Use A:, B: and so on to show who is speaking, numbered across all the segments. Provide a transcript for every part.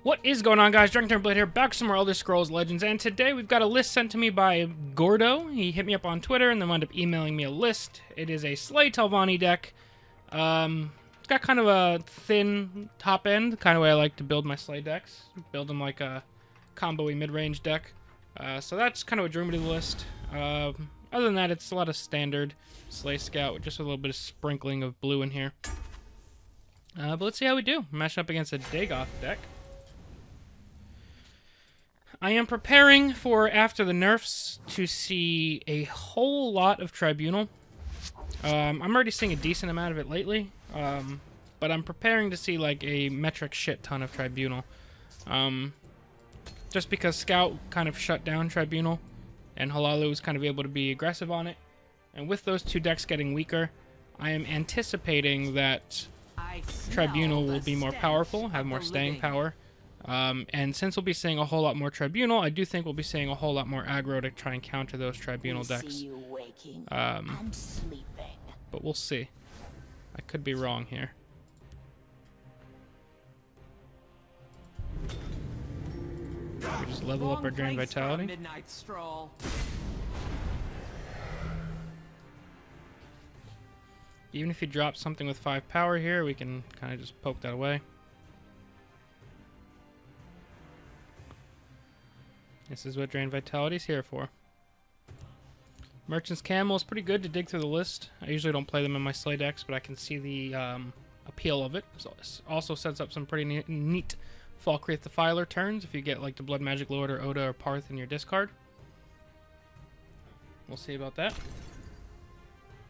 A: What is going on, guys? DragonTamerBlayde here, back with some more Elder Scrolls Legends, and today we've got a list sent to me by Gordo. He hit me up on Twitter and then wound up emailing me a list. It is a Slay Telvanni deck. It's got kind of a thin top end, kind of way I like to build my Slay decks. Build them like a combo-y mid-range deck. So that's kind of what drew me to the list. Other than that, it's a lot of standard Slay Scout with just a little bit of sprinkling of blue in here. But let's see how we do. Mashing up against a Dagoth deck. I am preparing for, after the nerfs, to see a whole lot of Tribunal. I'm already seeing a decent amount of it lately, but I'm preparing to see like a metric shit ton of Tribunal. Just because Scout kind of shut down Tribunal, and Halalu was kind of able to be aggressive on it. And with those two decks getting weaker, I am anticipating that Tribunal will be more powerful, have more staying power. And since we'll be seeing a whole lot more Tribunal, I do think we'll be seeing a whole lot more aggro to try and counter those Tribunal decks. But we'll see. I could be wrong here. We just level up our Drain Vitality. Even if he drops something with 5 power here, we can kind of just poke that away. This is what Drain Vitality is here for. Merchant's Camel is pretty good to dig through the list. I usually don't play them in my Slay decks, but I can see the appeal of it. It also sets up some pretty neat Falkreath Defiler turns if you get like the Blood Magic Lord or Oda or Parth in your discard. We'll see about that.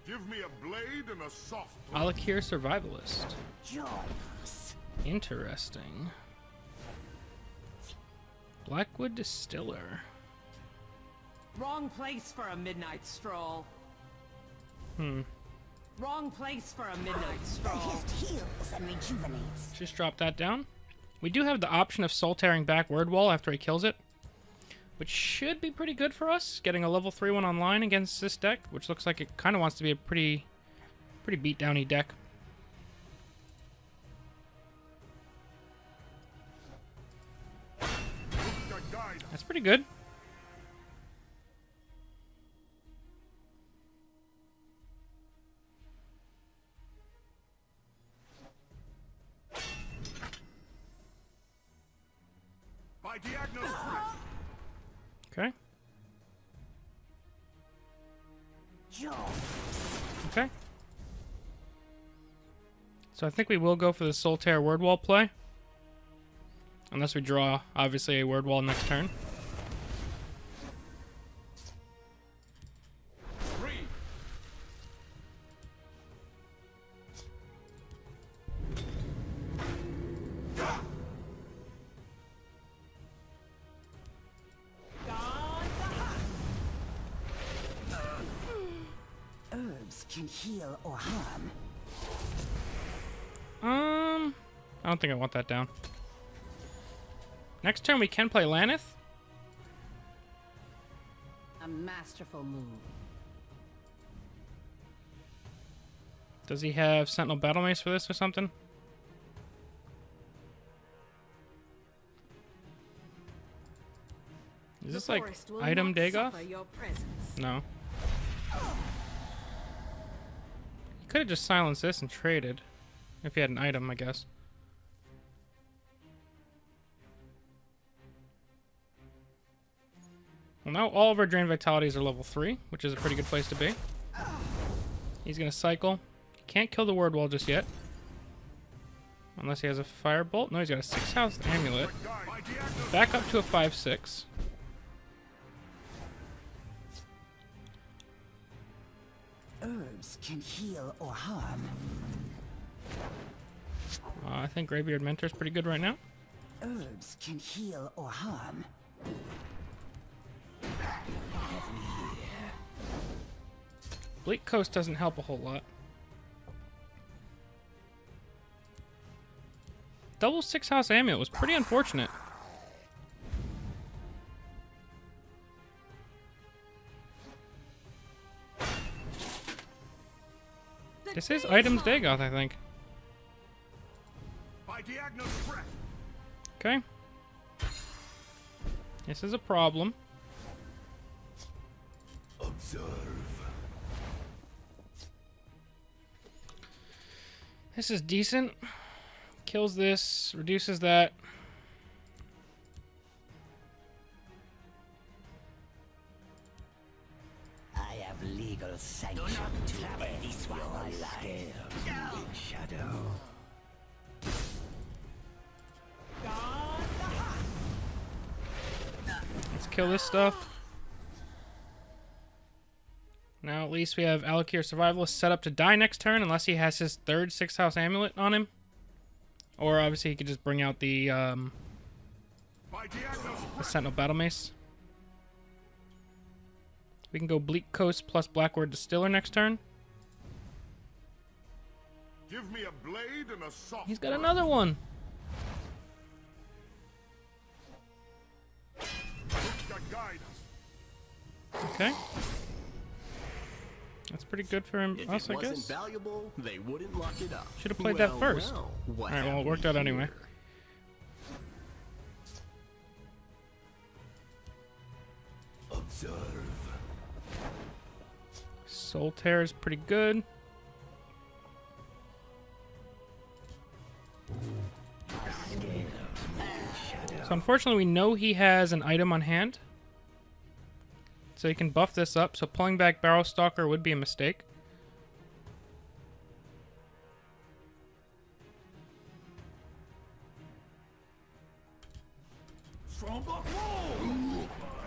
B: Give me a blade and a soft
A: Alakir Survivalist. Interesting. Blackwood Distiller.
C: Wrong place for a midnight stroll. Wrong place for a midnight stroll.
D: Just heals and rejuvenates.
A: Just drop that down. We do have the option of soul tearing back Word Wall after he kills it, which should be pretty good for us. Getting a level 3 one online against this deck, which looks like it kind of wants to be a pretty beat downy deck. That's pretty good. Okay. Okay. So I think we will go for the Soul Tear Word Wall play. Unless we draw, obviously, a Word Wall next turn.
D: Herbs can heal or harm.
A: I don't think I want that down. Next turn we can play Lanith.
D: A masterful move.
A: Does he have Sentinel Battle Mace for this or something? Is this like item Dagoth? No. He could have just silenced this and traded. If he had an item, I guess. Well, now all of our Drain Vitalities are level 3, which is a pretty good place to be. He's going to cycle. Can't kill the Word Wall just yet. Unless he has a Firebolt. No, he's got a 6-house Amulet. Back up to a 5-6.
D: Herbs can heal or harm.
A: I think Greybeard Mentor is pretty good right now.
D: Herbs can heal or harm.
A: Bleak Coast doesn't help a whole lot. Double 6-house Amulet was pretty unfortunate. This is items Dagoth, I think. Okay. This is a problem.
B: Observe.
A: This is decent. Kills this, reduces that.
D: I have legal sanction to end your life. Big Shadow.
A: Let's kill this stuff. Now at least we have Alakir Survivalist set up to die next turn unless he has his third 6th house amulet on him. Or obviously he could just bring out the Sentinel Battle Mace. We can go Bleak Coast plus Blackward Distiller next turn.
B: Give me a blade and a soft.
A: He's got another one. Okay. That's pretty good for him.
E: If
A: Us,
E: it
A: I
E: wasn't
A: guess.
E: valuable, they wouldn't lock it up.
A: Should have played that first.
E: Well, what
A: Alright, well,
E: have
A: it worked
E: we
A: out anyway.
E: here?
B: Observe.
A: Soul Tear is pretty good. So unfortunately, we know he has an item on hand. So he can buff this up. So pulling back Barrow Stalker would be a mistake.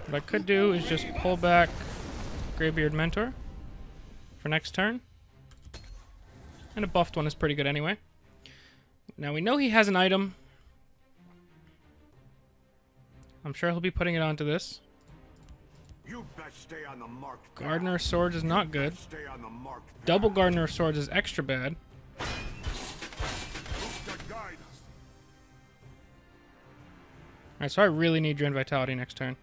A: What I could do is just pull back Greybeard Mentor for next turn. And a buffed one is pretty good anyway. Now we know he has an item. I'm sure he'll be putting it onto this.
B: You best stay on the mark.
A: Gardener of Swords is not good.
B: Stay on the mark.
A: Double Gardener of Swords is extra bad. Alright, so I really need Drain Vitality next turn.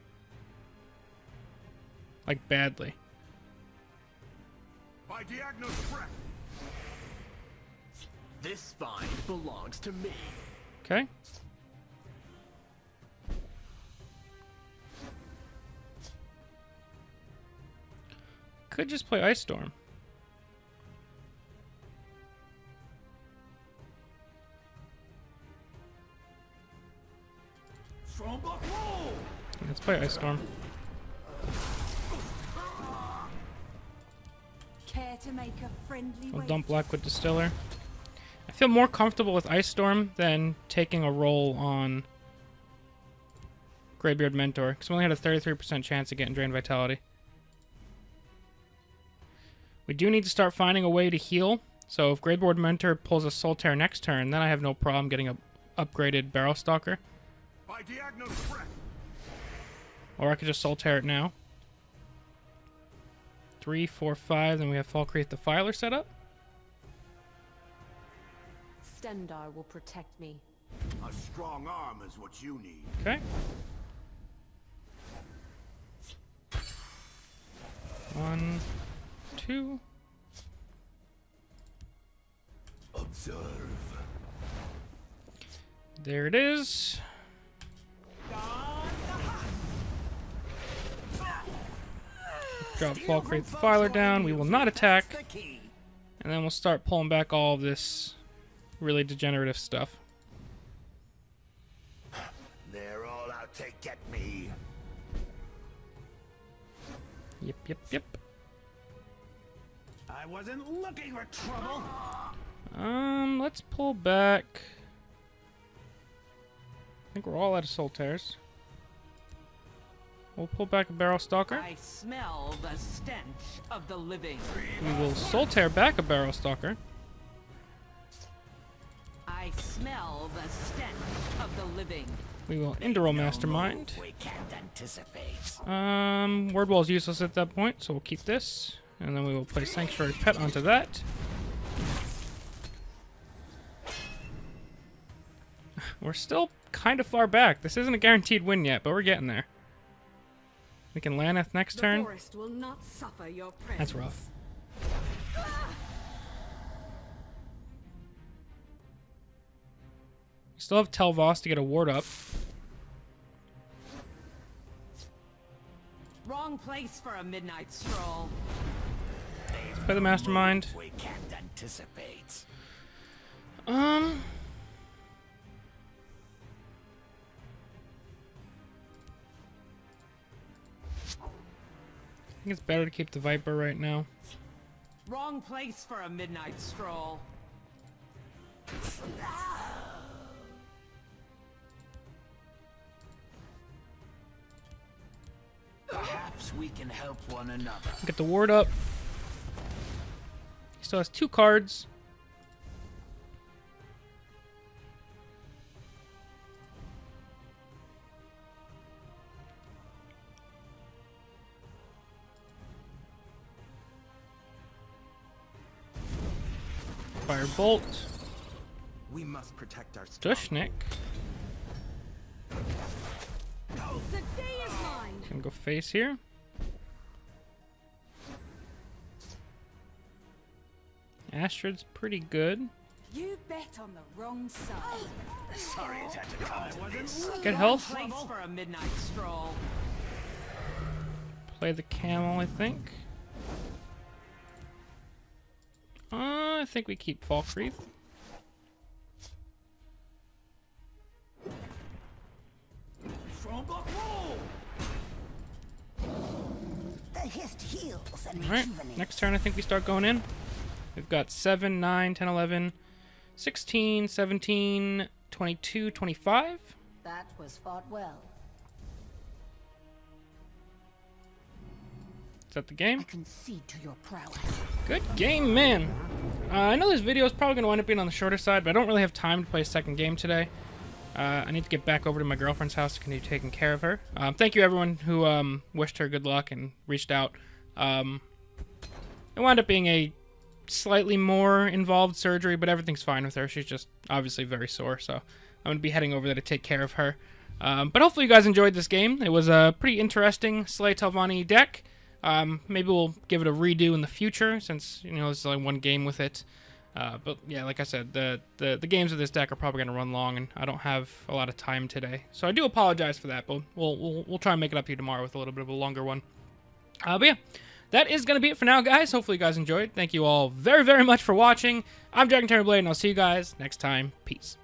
A: Like, badly.
B: By Diagno's breath.
E: This find belongs to me.
A: Okay. Could just play Ice Storm. Let's play Ice Storm.
D: Care to make a friendly
A: I'll
D: way?
A: dump Blackwood Distiller. I feel more comfortable with Ice Storm than taking a roll on Greybeard Mentor, because we only had a 33% chance of getting Drain Vitality. We do need to start finding a way to heal, so if Greybeard Mentor pulls a Soul Tear next turn, then I have no problem getting a upgraded Barrow Stalker.
B: By Diagno's breath.
A: Or I could just Soul Tear it now. 3, 4, 5, then we have Falkreath Defiler set up.
F: Stendar will protect me.
B: A strong arm is what you need.
A: Okay. 1, 2.
B: Observe.
A: There it is. Drop Falkreath Defiler down. We will not attack. And then we'll start pulling back all of this really degenerative stuff.
B: They're all out to get me.
A: Yep, yep, yep.
C: I wasn't looking for trouble.
A: Let's pull back. I think we're all out of Soul Tears. We'll pull back a Barrow Stalker.
C: I smell the stench of the living.
A: We will Soul Tear back a Barrow Stalker.
C: I smell the stench of the living.
A: We will Indorol Mastermind.
D: We can't anticipate.
A: Word Wall is useless at that point, so we'll keep this. And then we will play Sanctuary Pet onto that. We're still kind of far back. This isn't a guaranteed win yet, but we're getting there. We can Laneth next turn.
F: The forest will not suffer your presence.
A: That's rough. We still have Telvos to get a ward up.
C: Wrong place for a midnight stroll.
A: Play the mastermind.
D: We can't anticipate.
A: I think it's better to keep the Viper right now.
C: Wrong place for a midnight stroll.
D: Perhaps we can help one another.
A: Get the ward up. He still has 2 cards. Firebolt.
E: We must protect our
A: Dushnik.
F: The day is mine.
A: Can go face here. Astrid's pretty good.
F: You bet on the wrong side.
D: Sorry it had to come to this.
A: Good health.
C: Place for a midnight stroll.
A: Play the camel, I think. I think we keep Falkreath.
D: The hist heals and
A: Alright, next turn I think we start going in. We've got 7, 9, 10, 11, 16, 17, 22, 25.
F: That was fought well.
A: Is that the game?
F: I concede to your prowess.
A: Good game, man. I know this video is probably going to wind up being on the shorter side, but I don't really have time to play a second game today. I need to get back over to my girlfriend's house to continue taking care of her. Thank you, everyone who wished her good luck and reached out. It wound up being a slightly more involved surgery, but everything's fine with her. She's just obviously very sore, so I'm going to be heading over there to take care of her. But hopefully you guys enjoyed this game. It was a pretty interesting Slay Telvanni deck. Maybe we'll give it a redo in the future, since, you know, there's only one game with it. But yeah, like I said, the games of this deck are probably going to run long, and I don't have a lot of time today. So I do apologize for that, but we'll try and make it up to you tomorrow with a little bit of a longer one. But yeah, that is going to be it for now, guys. Hopefully you guys enjoyed. Thank you all very, very much for watching. I'm DragonTamerBlayde, and I'll see you guys next time. Peace.